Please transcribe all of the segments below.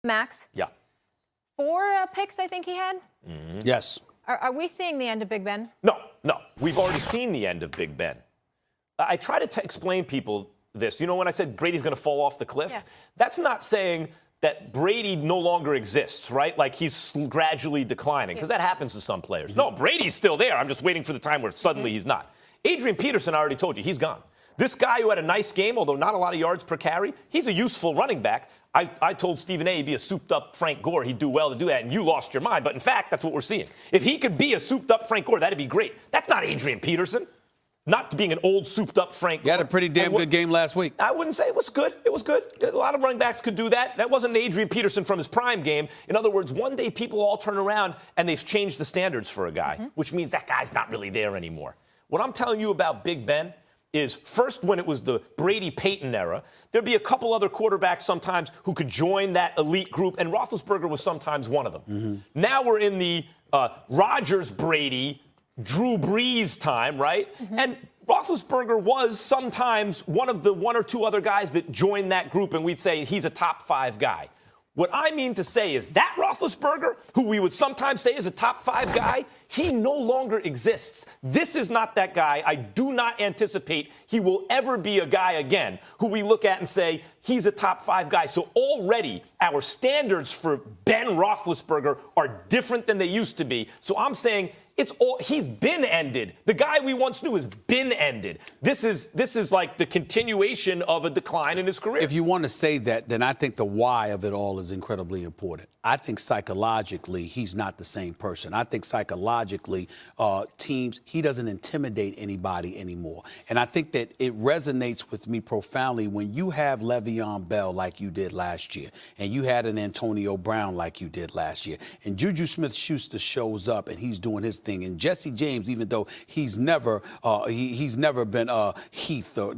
Max? Yeah. 4 picks, I think he had? Mm-hmm. Yes. Are we seeing the end of Big Ben? No. We've already seen the end of Big Ben. I try to explain people this. You know, when I said Brady's going to fall off the cliff, that's not saying that Brady no longer exists, right? Like he's gradually declining, because that happens to some players. No, Brady's still there. I'm just waiting for the time where suddenly he's not. Adrian Peterson, I already told you, he's gone. This guy who had a nice game, although not a lot of yards per carry, he's a useful running back. I told Stephen A. he'd be a souped-up Frank Gore. He'd do well to do that, and you lost your mind. But, in fact, that's what we're seeing. If he could be a souped-up Frank Gore, that'd be great. That's not Adrian Peterson. Not being an old souped-up Frank Gore. He had a pretty damn good game last week. I wouldn't say it was good. It was good. A lot of running backs could do that. That wasn't Adrian Peterson from his prime game. In other words, one day people all turn around and they've changed the standards for a guy, which means that guy's not really there anymore. What I'm telling you about Big Ben is, first, when it was the Brady-Peyton era, there'd be a couple other quarterbacks sometimes who could join that elite group, and Roethlisberger was sometimes one of them. Now we're in the Rodgers-Brady, Drew Brees time, right? And Roethlisberger was sometimes one of the 1 or 2 other guys that joined that group, and we'd say he's a top 5 guy. What I mean to say is that Roethlisberger, who we would sometimes say is a top 5 guy, he no longer exists. This is not that guy. I do not anticipate he will ever be a guy again who we look at and say he's a top 5 guy. So already our standards for Ben Roethlisberger are different than they used to be. So I'm saying he's been ended. The guy we once knew has been ended. This is like the continuation of a decline in his career. If you want to say that, then I think the why of it all is incredibly important. I think psychologically he's not the same person. I think psychologically teams, he doesn't intimidate anybody anymore. And I think that it resonates with me profoundly when you have Le'Veon Bell like you did last year, and you had an Antonio Brown like you did last year, and Juju Smith-Schuster shows up and he's doing his thing, and Jesse James, even though he's never been Heath or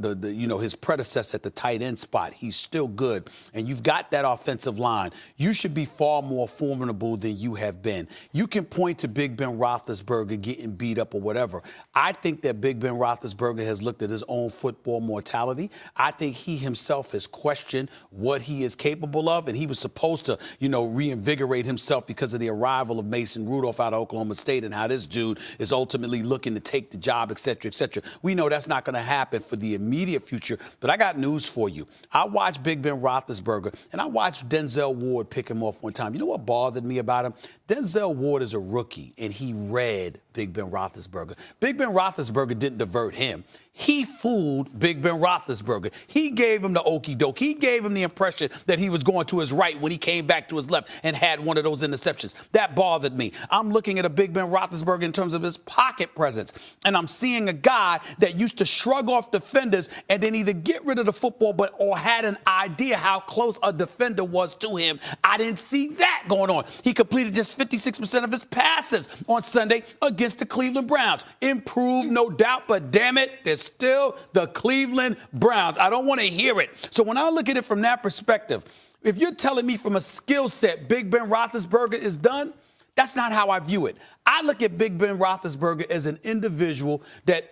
his predecessor at the tight end spot, he's still good, and you've got that offensive line. You should be far more formidable than you have been. You can point to Big Ben Roethlisberger getting beat up or whatever. I think that Big Ben Roethlisberger has looked at his own football mortality. I think he himself has questioned what he is capable of, and he was supposed to, reinvigorate himself because of the arrival of Mason Rudolph out of Oklahoma State and how this dude is ultimately looking to take the job, et cetera, et cetera. We know that's not going to happen for the immediate future, but I got news for you. I watched Big Ben Roethlisberger, and I watched Denzel Ward pick him off one time. You know what bothered me about him? Denzel Ward is a rookie, and he read Big Ben Roethlisberger. Big Ben Roethlisberger didn't divert him. He fooled Big Ben Roethlisberger. He gave him the okie doke. He gave him the impression that he was going to his right when he came back to his left and had one of those interceptions. That bothered me. I'm looking at a Big Ben Roethlisberger in terms of his pocket presence, and I'm seeing a guy that used to shrug off defenders and then either get rid of the football or had an idea how close a defender was to him. I didn't see that going on. He completed just 56% of his passes on Sunday against the Cleveland Browns. Improved, no doubt, but damn it, there's still the Cleveland Browns. I don't want to hear it. So when I look at it from that perspective, if you're telling me from a skill set Big Ben Roethlisberger is done, that's not how I view it. I look at Big Ben Roethlisberger as an individual that,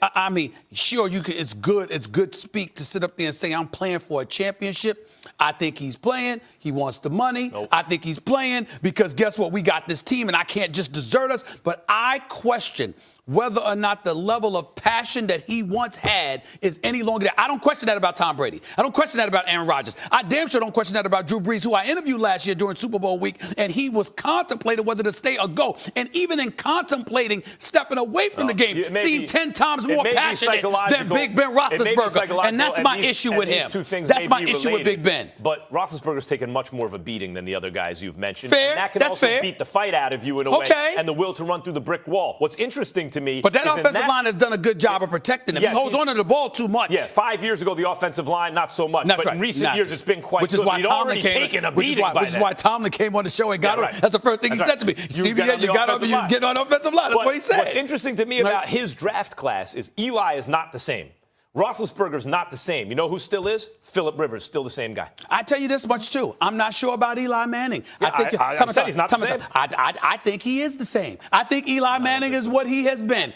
sure, it's good speak to sit up there and say, I'm playing for a championship. I think he's playing. He wants the money. Nope. I think he's playing because guess what? We got this team and I can't just desert us. But I question whether or not the level of passion that he once had is any longer there. I don't question that about Tom Brady. I don't question that about Aaron Rodgers. I damn sure don't question that about Drew Brees, who I interviewed last year during Super Bowl week, and he was contemplating whether to stay or go. And even in contemplating stepping away from the game, seemed 10 times more passionate than Big Ben Roethlisberger. And that's my issue with him. That's my issue with Big Ben. But Roethlisberger's taken much more of a beating than the other guys you've mentioned. Fair. And that can also beat the fight out of you in a way, and the will to run through the brick wall. What's interesting to me, but that offensive line has done a good job of protecting him. He holds on to the ball too much. Yeah, 5 years ago, the offensive line, not so much. That's but in recent years, it's been quite good. Which is why Tomlin came on the show and got on. That's the first thing he said to me. Stevie, you got on, you was getting on the offensive line. That's what he said. What's interesting to me about his draft class is Eli is not the same. Roethlisberger's not the same. You know who still is? Phillip Rivers, still the same guy. I tell you this much, too. I'm not sure about Eli Manning. Yeah, I said he's not the same. I think he is the same. I think Eli Manning is what he has been.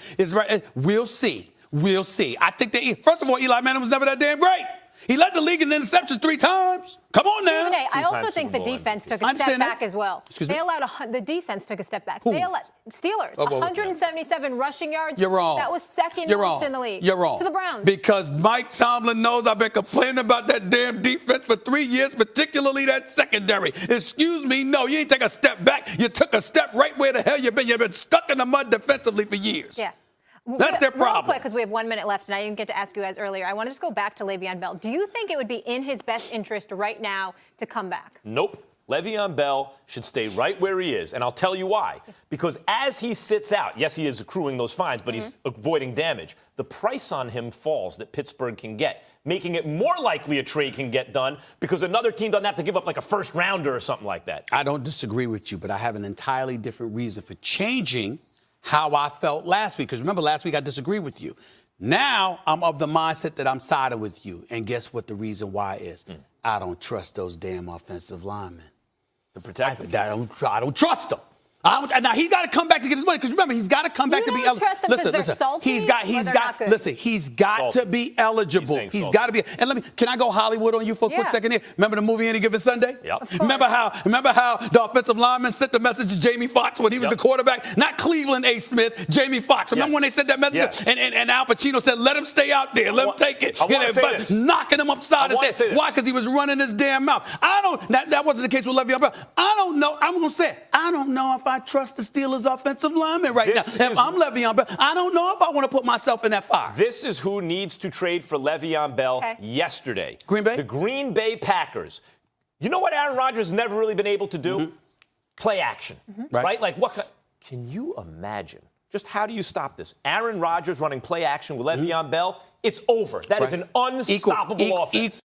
We'll see. We'll see. I think that, first of all, Eli Manning was never that damn great. He led the league in interceptions 3 times. Come on now. Stephen A., I also times think the Super Bowl defense MVP. took I a step understand back that. as well. Excuse me? They allowed the defense took a step back. Who? They allowed Steelers, Oh, well, 177 rushing yards. You're wrong. That was second You're most wrong. in the league. You're wrong. To the Browns. Because Mike Tomlin knows I've been complaining about that damn defense for 3 years, particularly that secondary. Excuse me, no, you ain't take a step back. You took a step right where the hell you've been. You've been stuck in the mud defensively for years. Yeah. That's their Real problem. quick, because we have 1 minute left, and I didn't get to ask you guys earlier. I want to just go back to Le'Veon Bell. Do you think it would be in his best interest right now to come back? Nope. Le'Veon Bell should stay right where he is, and I'll tell you why. Because as he sits out, yes, he is accruing those fines, but he's avoiding damage. The price on him falls that Pittsburgh can get, making it more likely a trade can get done because another team doesn't have to give up like a first rounder or something like that. I don't disagree with you, but I have an entirely different reason for changing how I felt last week. Because remember, last week I disagreed with you. Now I'm of the mindset that I'm siding with you. And guess what the reason why is? I don't trust those damn offensive linemen. To protect him. I don't trust them. Now he's got to come back to get his money because remember he's got to come back to be You don't trust them because they're salty, He's or got they're not good? listen. He's got to be eligible. He's got to be. And can I go Hollywood on you for a quick second here? Remember the movie Any Given Sunday? Yep. Remember how the offensive lineman sent the message to Jamie Foxx when he was the quarterback? Not Cleveland A. Smith, Jamie Foxx. Remember when they sent that message? Yes. And Al Pacino said, "Let him stay out there. Let him take it." But knocking him upside his head. Why? Because he was running his damn mouth. That wasn't the case with Le'Veon Bell. I don't know. I'm gonna say it. I don't know if I trust the Steelers offensive lineman right now. If I'm Le'Veon Bell, I don't know if I want to put myself in that fire. This is who needs to trade for Le'Veon Bell yesterday. Green Bay? The Green Bay Packers. You know what Aaron Rodgers has never really been able to do? Play action. Right? Like can you imagine? Just how do you stop this? Aaron Rodgers running play action with Le'Veon Bell, it's over. That is an unstoppable offense.